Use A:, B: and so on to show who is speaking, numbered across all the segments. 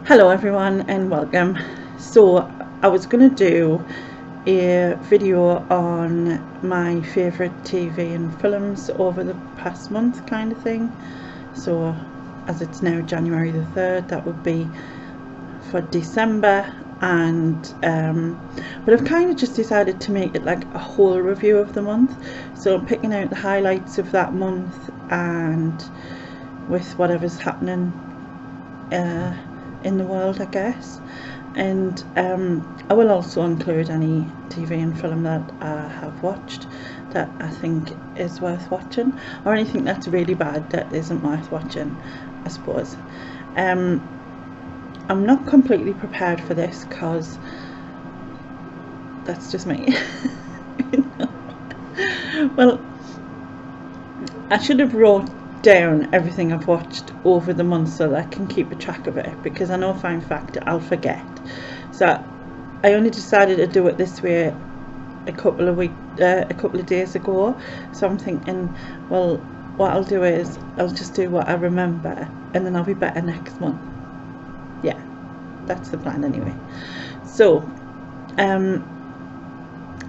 A: Hello everyone and welcome. So I was going to do a video on my favourite TV and films over the past month kind of thing. So as it's now January the 3rd, that would be for December, and but I've kind of just decided to make it like a whole review of the month. So I'm picking out the highlights of that month and with whatever's happening in the world, I guess. And I will also include any TV and film that I have watched that I think is worth watching, or anything that's really bad that isn't worth watching, I suppose. I'm not completely prepared for this because that's just me. Well, I should have wrote down everything I've watched over the month so that I can keep a track of it, because I know for a fact I'll forget. So I only decided to do it this way a couple of days ago. So I'm thinking, well, what I'll do is I'll just do what I remember, and then I'll be better next month. Yeah, that's the plan anyway. So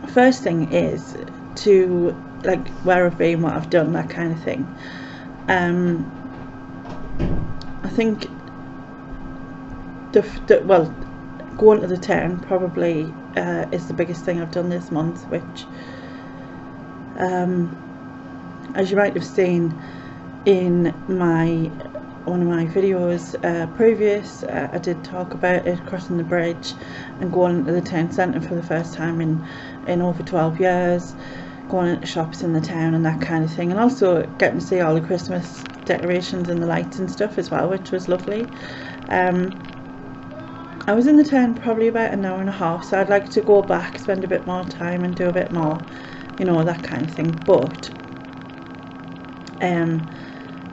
A: first thing is to like where I've been, what I've done, that kind of thing. I think well, going to the town probably is the biggest thing I've done this month, which as you might have seen in one of my videos previous, I did talk about it, crossing the bridge and going into the town centre for the first time in over 12 years, going into shops in the town and that kind of thing, and also getting to see all the Christmas decorations and the lights and stuff as well, which was lovely. I was in the town probably about an hour and a half, so I'd like to go back, spend a bit more time and do a bit more, you know, that kind of thing. But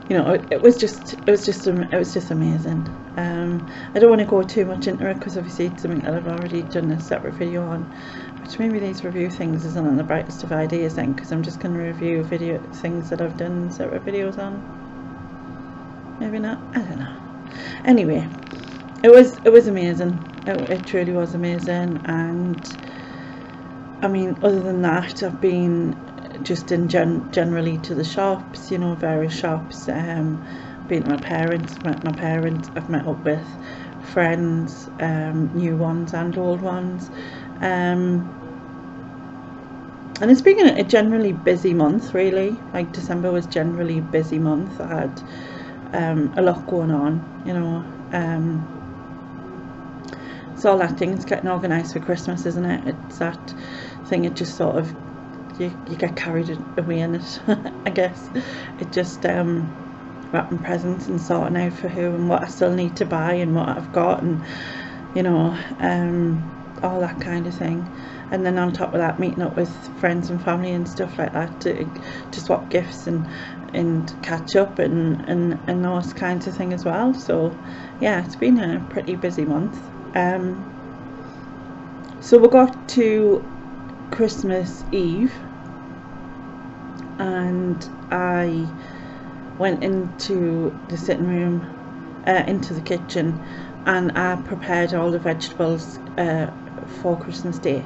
A: you know, it was just amazing. I don't want to go too much into it because obviously it's something that I've already done a separate video on, which maybe these review things isn't on the brightest of ideas then, because I'm just going to review things that I've done separate videos on. Maybe not, I don't know. Anyway, it was amazing. It truly was amazing. And I mean, other than that, I've been just in generally to the shops, you know, various shops. Been to my parents, I've met up with friends, new ones and old ones. And it's been a generally busy month, really. Like December was generally a busy month. I had a lot going on, you know. It's all that thing, it's getting organised for Christmas, isn't it? It's that thing, it just sort of, you get carried away in it, I guess. It just wrapping presents and sorting out for who and what I still need to buy and what I've got, and you know, all that kind of thing. And then on top of that, meeting up with friends and family and stuff like that to swap gifts and catch up and those kinds of things as well. So yeah, it's been a pretty busy month. So we got to Christmas Eve and I went into the sitting room, into the kitchen, and I prepared all the vegetables for Christmas Day.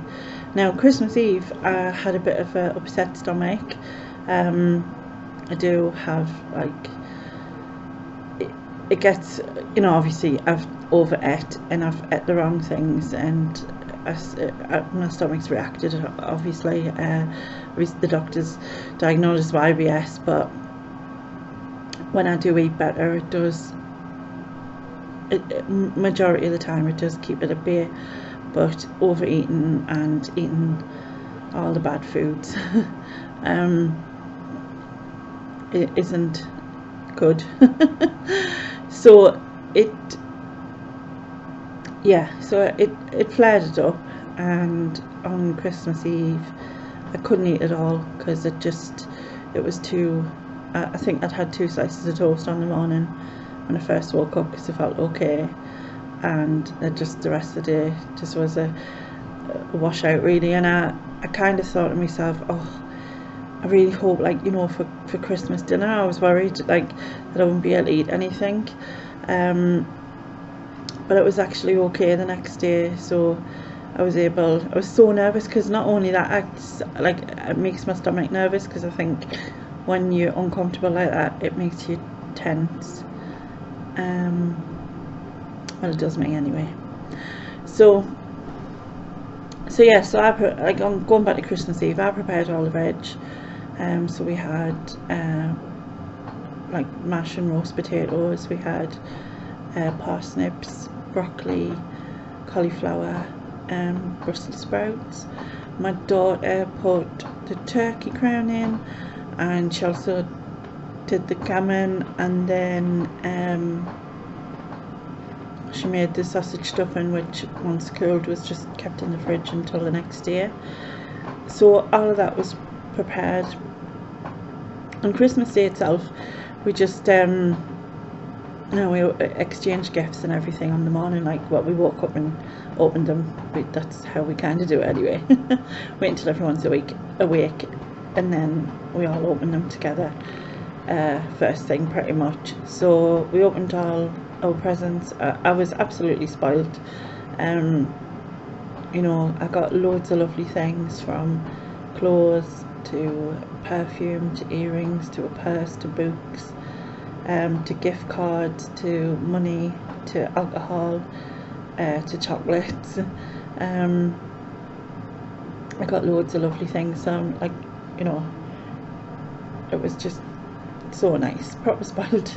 A: Now Christmas Eve I had a bit of an upset stomach. I do have, like, it gets, you know, obviously I've over-ate and I've ate the wrong things, and my stomach's reacted, obviously. The doctors diagnosed with IBS, but when I do eat better, it does, majority of the time it does keep it at bay. But overeating and eating all the bad foods it isn't good. So it flared it up, and on Christmas Eve I couldn't eat it all because it was too, I think I'd had 2 slices of toast on the morning when I first woke up because I felt okay, and the rest of the day just was a washout, really. And I kind of thought to myself, oh, I really hope, like, you know, for Christmas dinner I was worried like that I wouldn't be able to eat anything. but it was actually okay the next day. So I was so nervous, because not only that, it makes my stomach nervous, because I think when you're uncomfortable like that, it makes you tense. Well, it does me anyway. So yeah, so I'm going back to Christmas Eve. I prepared all the veg. So we had like mashed and roast potatoes. We had parsnips, broccoli, cauliflower, Brussels sprouts. My daughter put the turkey crown in, and she also did the gammon, and then she made the sausage stuffing, which once cooled was just kept in the fridge until the next day. So all of that was prepared. On Christmas Day itself, we just we exchanged gifts and everything on the morning. Like, we woke up and opened them. That's how we kind of do it anyway. Wait until everyone's awake, and then we all open them together first thing, pretty much. So we opened all our presents. I was absolutely spoiled. You know, I got loads of lovely things, from clothes to perfume to earrings to a purse to books, to gift cards to money to alcohol, to chocolates. I got loads of lovely things. So like, you know, it was just so nice, proper spoiled.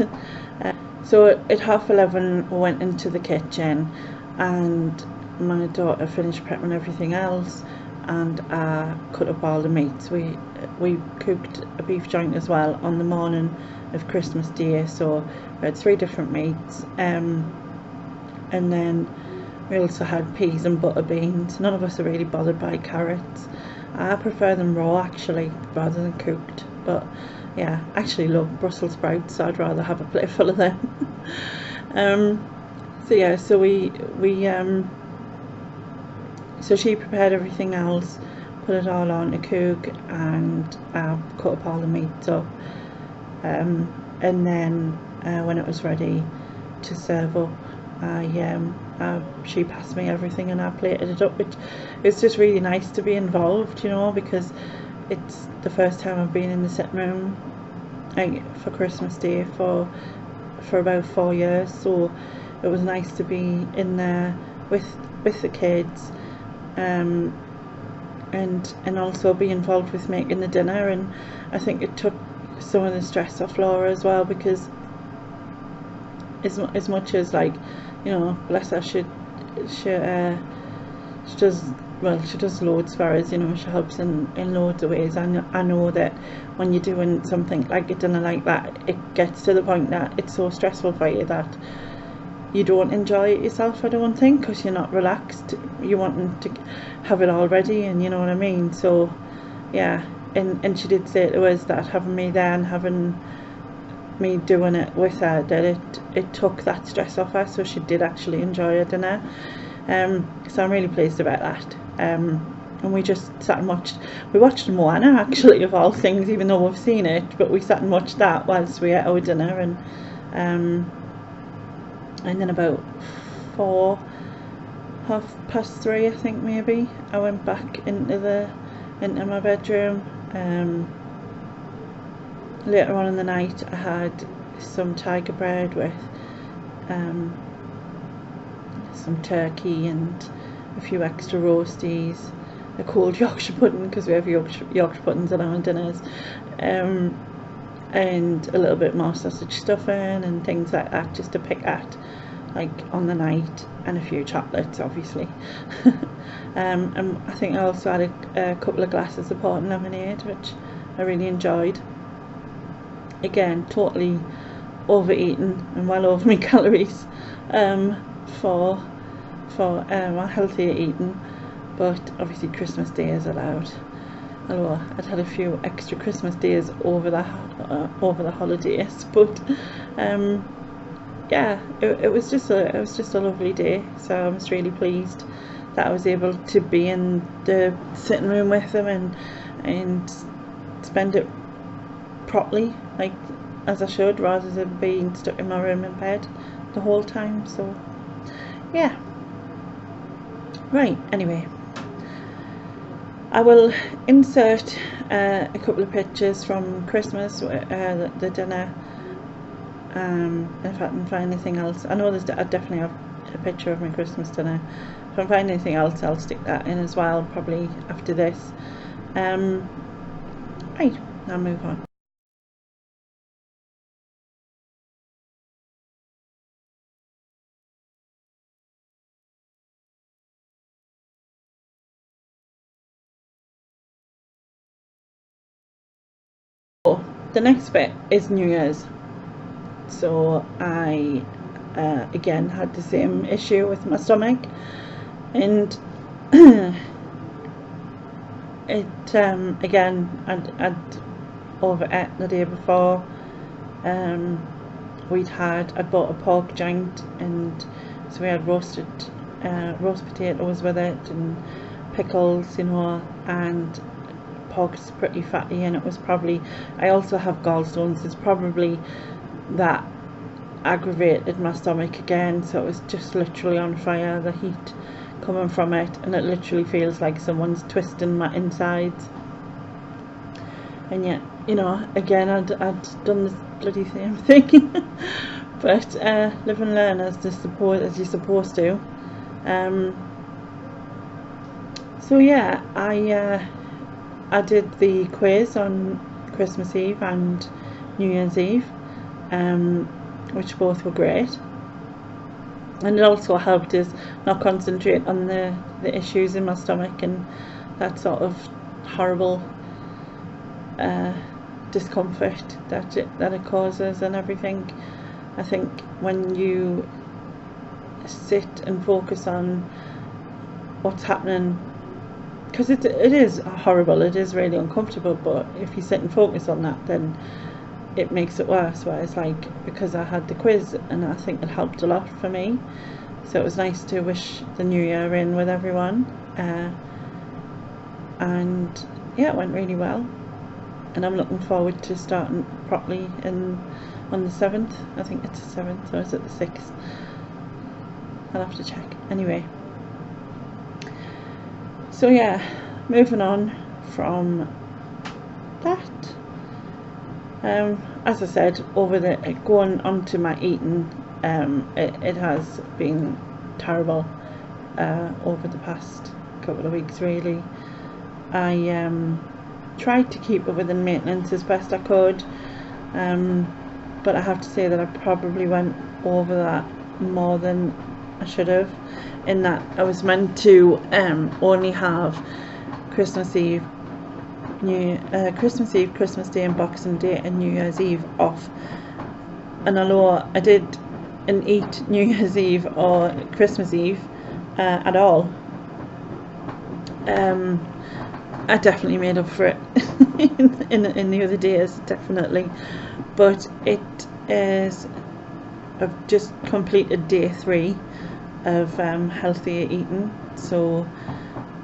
A: So at 11:30 we went into the kitchen, and my daughter finished prepping everything else, and I cut up all the meats. We cooked a beef joint as well on the morning of Christmas Day, so we had 3 different meats, and then we also had peas and butter beans. None of us are really bothered by carrots. I prefer them raw, actually, rather than cooked, but yeah, I actually love Brussels sprouts, so I'd rather have a plate full of them. So yeah, so so she prepared everything else, put it all on to cook, and cut up all the meats up, and then when it was ready to serve up, she passed me everything and I plated it up, which it's just really nice to be involved, you know, because it's the first time I've been in the sitting room for Christmas Day for about 4 years, so it was nice to be in there with the kids, and also be involved with making the dinner. And I think it took some of the stress off Laura as well, because as much as, like, you know, bless her, she does loads for us, you know, she helps in loads of ways. I know that when you're doing something like a dinner like that, it gets to the point that it's so stressful for you that you don't enjoy it yourself, I don't think, because you're not relaxed. You're wanting to have it all ready, and you know what I mean. So yeah, and she did say to us that having me there and having me doing it with her, that it took that stress off her, so she did actually enjoy her dinner. So I'm really pleased about that. And we just sat and watched Moana, actually, of all things, even though we've seen it, but we sat and watched that whilst we ate our dinner. And then about 3:30, I think, maybe, I went back into my bedroom. Later on in the night, I had some tiger bread with some turkey and a few extra roasties, a cold Yorkshire pudding, because we have Yorkshire puddings at our dinners, and a little bit more sausage stuffing and things like that, just to pick at, like, on the night, and a few chocolates, obviously. And I think I also had a couple of glasses of port and lemonade, which I really enjoyed. Again, totally overeaten and well over my calories for my healthier eating, but obviously Christmas Day is allowed. Although I'd had a few extra Christmas days over the holidays, but yeah, it was just a lovely day. So I was really pleased that I was able to be in the sitting room with them and spend it properly, like as I should, rather than being stuck in my room in bed the whole time. So yeah, right, anyway, I will insert a couple of pictures from Christmas, the dinner, if I can find anything else. I know I definitely have a picture of my Christmas dinner. If I find anything else, I'll stick that in as well, probably after this. Right, I'll move on. So, the next bit is New Year's. So I again had the same issue with my stomach, and it again I'd overate the day before. I'd bought a pork joint, and so we had roast potatoes with it and pickles, you know, and pork's pretty fatty, and it was probably, I also have gallstones, it's probably that aggravated my stomach again, so it was just literally on fire, the heat coming from it, and it literally feels like someone's twisting my insides. And yet, you know, again, I'd done the bloody same thing. But live and learn, as you're supposed to. So yeah, I did the quiz on Christmas Eve and New Year's Eve, which both were great. And it also helped us not concentrate on the issues in my stomach and that sort of horrible discomfort that it causes and everything. I think when you sit and focus on what's happening, because it is horrible, it is really uncomfortable, but if you sit and focus on that, then it makes it worse. Whereas, like, because I had the quiz, and I think it helped a lot for me, so it was nice to wish the new year in with everyone, and yeah, it went really well, and I'm looking forward to starting properly on the 7th. I think it's the 7th, or is it the 6th? I'll have to check. Anyway, so yeah, moving on from that, as I said, going on to my eating, it has been terrible over the past couple of weeks, really. I tried to keep it within maintenance as best I could, but I have to say that I probably went over that more than I should have, in that I was meant to only have Christmas Eve, Christmas Day and Boxing Day and New Year's Eve off. And although I didn't eat New Year's Eve or Christmas Eve at all, I definitely made up for it in the other days, definitely. But it is, I've just completed day 3 of healthier eating, so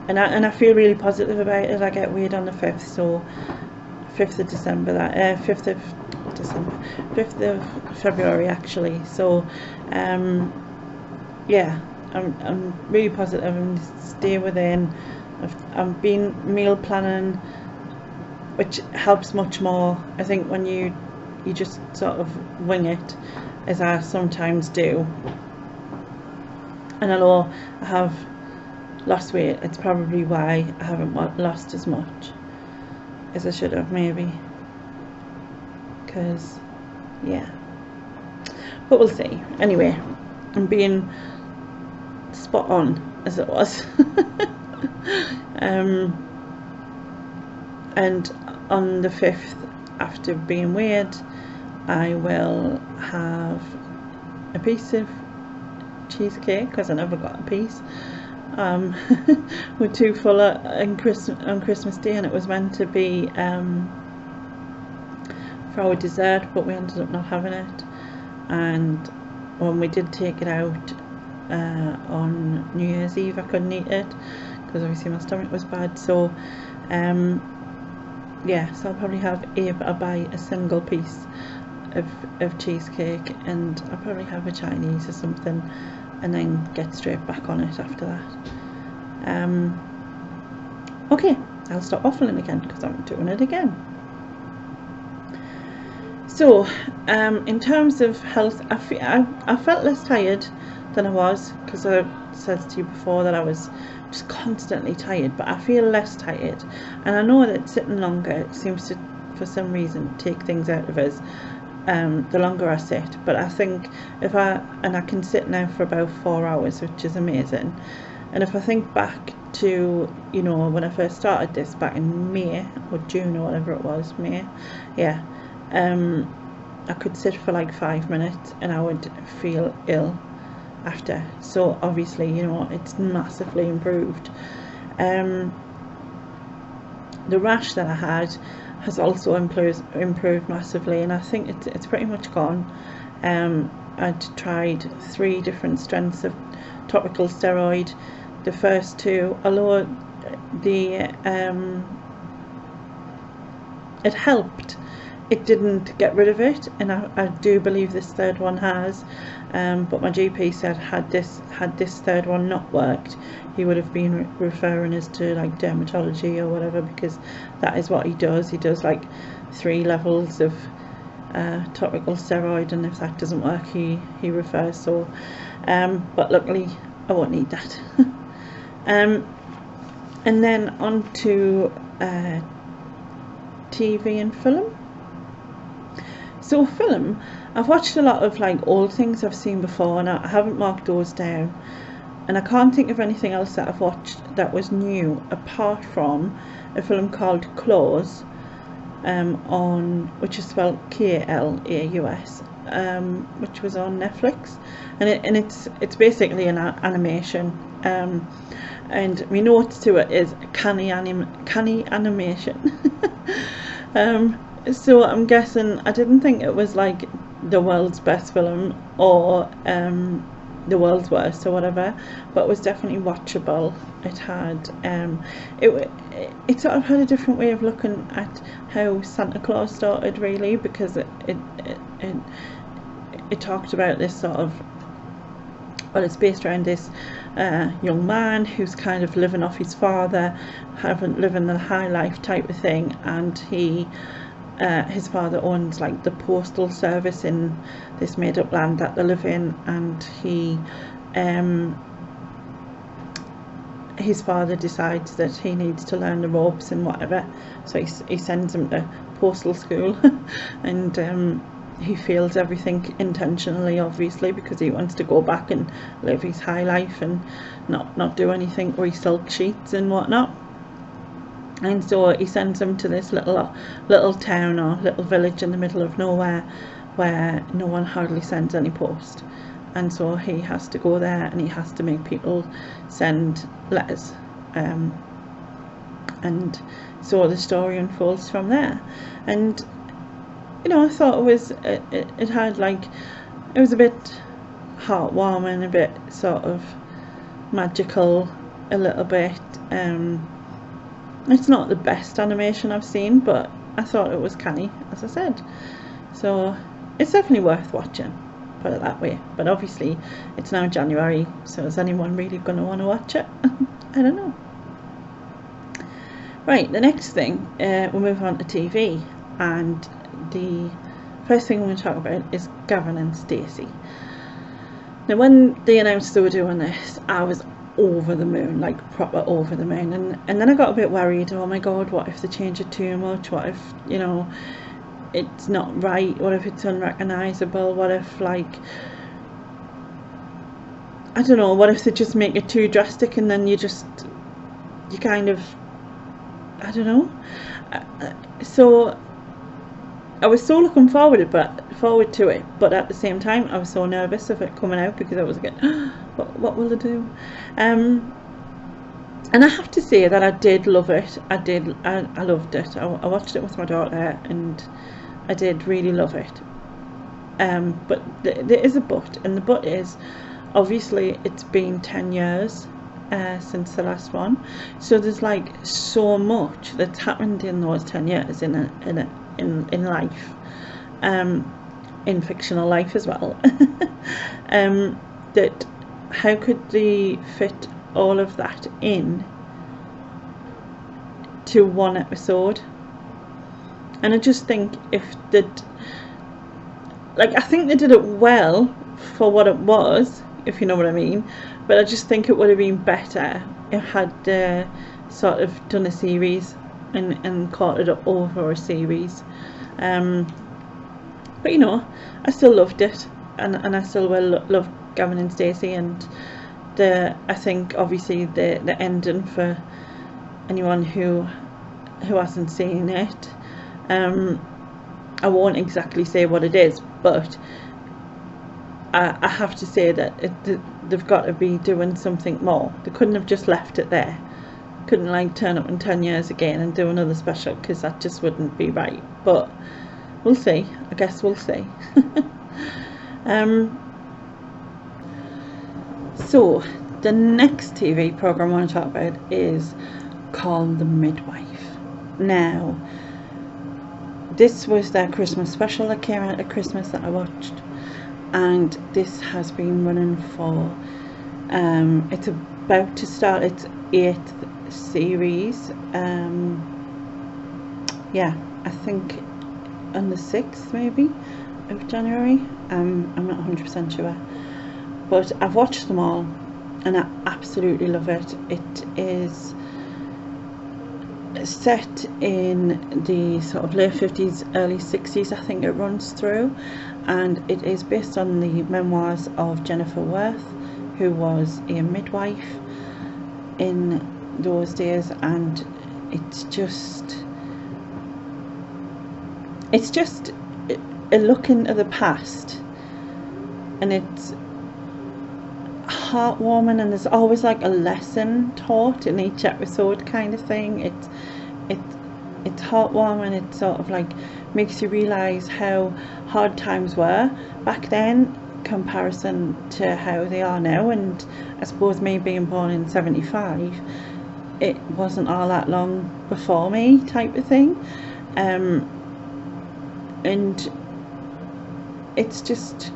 A: and I feel really positive about it. I get weighed on the 5th, so 5th of December, 5th of February actually. So yeah, I'm really positive and stay within. I've been meal planning, which helps much more, I think, when you just sort of wing it, as I sometimes do. And although I have lost weight, it's probably why I haven't lost as much as I should have, maybe, because yeah, but we'll see. Anyway, I'm being spot on, as it was. And on the 5th, after being weighed, I will have a piece of cheesecake, because I never got a piece. We're too full on Christmas Day, and it was meant to be for our dessert, but we ended up not having it. And when we did take it out on New Year's Eve, I couldn't eat it because obviously my stomach was bad. So yeah, so I'll probably I'll buy a single piece of cheesecake, and I'll probably have a Chinese or something and then get straight back on it after that. Okay, I'll stop waffling again because I'm doing it again. So in terms of health, I felt less tired than I was, because I said to you before that I was just constantly tired, but I feel less tired, and I know that sitting longer seems to, for some reason, take things out of us the longer I sit. But I think I can sit now for about 4 hours, which is amazing. And if I think back to, you know, when I first started this back in May or June or whatever it was, May, yeah, I could sit for like 5 minutes and I would feel ill after. So obviously, you know, it's massively improved. The rash that I had has also improved massively, and I think it's pretty much gone. I'd tried 3 different strengths of topical steroid. The first 2, although it helped, it didn't get rid of it, and I do believe this 3rd one has. But my GP said had this 3rd one not worked, he would have been referring us to like dermatology or whatever, because that is what he does. He does like 3 levels of topical steroid, and if that doesn't work, he refers. So but luckily I won't need that. And then on to TV and film. So film, I've watched a lot of like old things I've seen before, and I haven't marked those down, and I can't think of anything else that I've watched that was new apart from a film called Klaus, which is spelled Klaus, which was on Netflix, and it's basically an animation, and my notes to it is canny animation. So I'm guessing, I didn't think it was like the world's best film or the world's worst or whatever, but it was definitely watchable. It had it sort of had a different way of looking at how Santa Claus started, really, because it talked about this sort of, well, it's based around this young man who's kind of living off his father, living the high life type of thing, and his father owns like the postal service in this made up land that they live in, and his father decides that he needs to learn the ropes and whatever, so he sends him to postal school and he fails everything intentionally, obviously, because he wants to go back and live his high life and not do anything with silk sheets and whatnot. And so he sends him to this little town or little village in the middle of nowhere, where no one hardly sends any post, and so he has to go there and he has to make people send letters, and so the story unfolds from there. And you know, I thought it had like, it was a bit heartwarming, a bit sort of magical, a little bit. It's not the best animation I've seen, but I thought it was canny, as I said. So it's definitely worth watching, put it that way. But obviously it's now January, so is anyone really going to want to watch it? I don't know. Right, the next thing, we'll move on to TV, and the first thing we're going to talk about is Gavin and Stacey. Now, when they announced they were doing this, I was over the moon, like proper over the moon, and then I got a bit worried. Oh my god, what if they change it too much? What if, you know, it's not right? What if it's unrecognisable? What if, like, I don't know, what if they just make it too drastic and then you kind of, I don't know. So I was so looking forward to it, but at the same time I was so nervous of it coming out, because I was like, what will they do? And I have to say that I did love it. I loved it. I watched it with my daughter and I did really love it. But there is a but, and the but is, obviously it's been 10 years since the last one, so there's like so much that's happened in those 10 years in life, in fictional life as well, that how could they fit all of that in to one episode? And I just think if that, like, I think they did it well for what it was, if you know what I mean, but I just think it would have been better if had sort of done a series and caught it over a series. But you know, I still loved it, and I still will love Gavin and Stacey, and I think obviously the ending, for anyone who hasn't seen it, I won't exactly say what it is, but I have to say that they've got to be doing something more. They couldn't have just left it there. Couldn't like turn up in 10 years again and do another special, because that just wouldn't be right. But we'll see. I guess we'll see. So the next TV program I want to talk about is called The Midwife. Now, this was their Christmas special that came out at Christmas that I watched, and this has been running for it's about to start its 8th series. Yeah, I think on the 6th maybe of January. I'm not 100% sure, but I've watched them all and I absolutely love it. It is set in the sort of late 50s, early 60s, I think it runs through, and it is based on the memoirs of Jennifer Worth, who was a midwife in those days. And it's just a look into the past, and it's heartwarming, and there's always like a lesson taught in each episode kind of thing. It's heartwarming. It sort of like makes you realise how hard times were back then comparison to how they are now. And I suppose me being born in 75, it wasn't all that long before me type of thing. And it's just,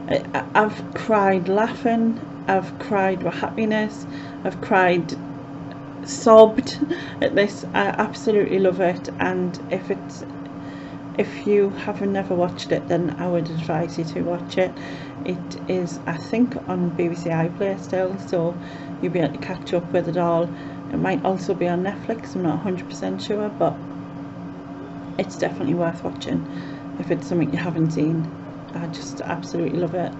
A: I've cried laughing, I've cried with happiness, I've cried sobbed at this. I absolutely love it, and if you have never watched it, then I would advise you to watch it. It is, I think, on BBC iPlayer still, so you'll be able to catch up with it all. It might also be on Netflix, I'm not 100% sure, but it's definitely worth watching if it's something you haven't seen. I just absolutely love it.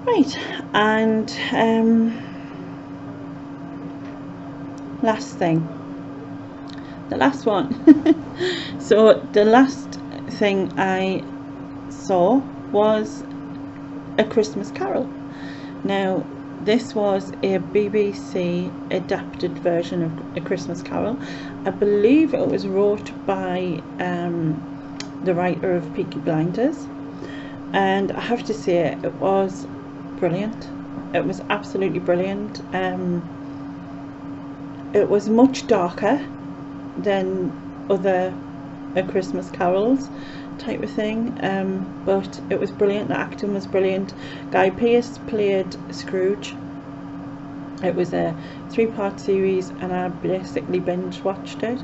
A: Right, and last thing, the last one. So the last thing I saw was A Christmas Carol. Now, this was a BBC adapted version of A Christmas Carol. I believe it was wrote by the writer of Peaky Blinders, and I have to say it was brilliant. It was absolutely brilliant. It was much darker than other A Christmas Carols type of thing, but it was brilliant. The acting was brilliant. Guy Pearce played Scrooge. It was a 3-part series, and I basically binge watched it.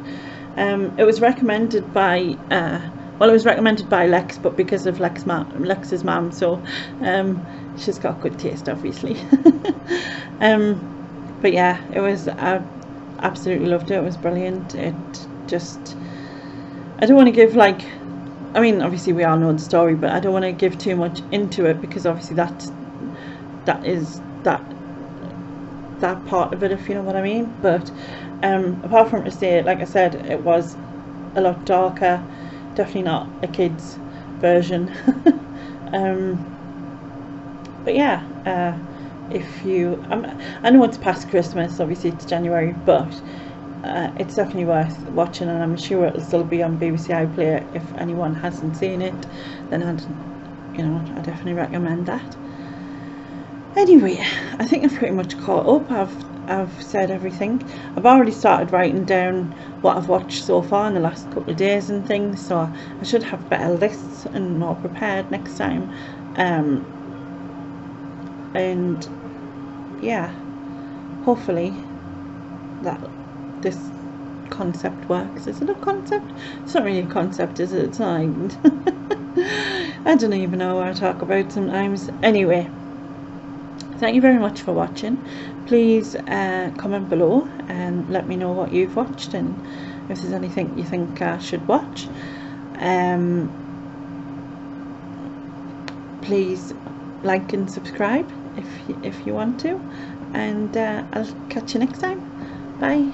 A: It was recommended by it was recommended by Lex, but because of Lex's mum, so she's got good taste, obviously. But yeah, it was, I absolutely loved it. It was brilliant. It just, I don't want to give like, I mean, obviously we all know the story, but I don't want to give too much into it, because obviously that part of it, if you know what I mean. But apart from to say, like I said, it was a lot darker, definitely not a kid's version. But yeah, if you, I know it's past Christmas, obviously it's January, but it's definitely worth watching, and I'm sure it'll still be on BBC iPlayer. If anyone hasn't seen it, then I definitely recommend that. Anyway, I think I've pretty much caught up. I've said everything. I've already started writing down what I've watched so far in the last couple of days and things, so I should have better lists and more prepared next time. and yeah, hopefully that this concept works. Is it a concept? It's not really a concept, is it? It's not. I don't even know what I talk about sometimes. Anyway, thank you very much for watching. Please comment below and let me know what you've watched and if there's anything you think I should watch. Please like and subscribe if you want to, and I'll catch you next time. Bye.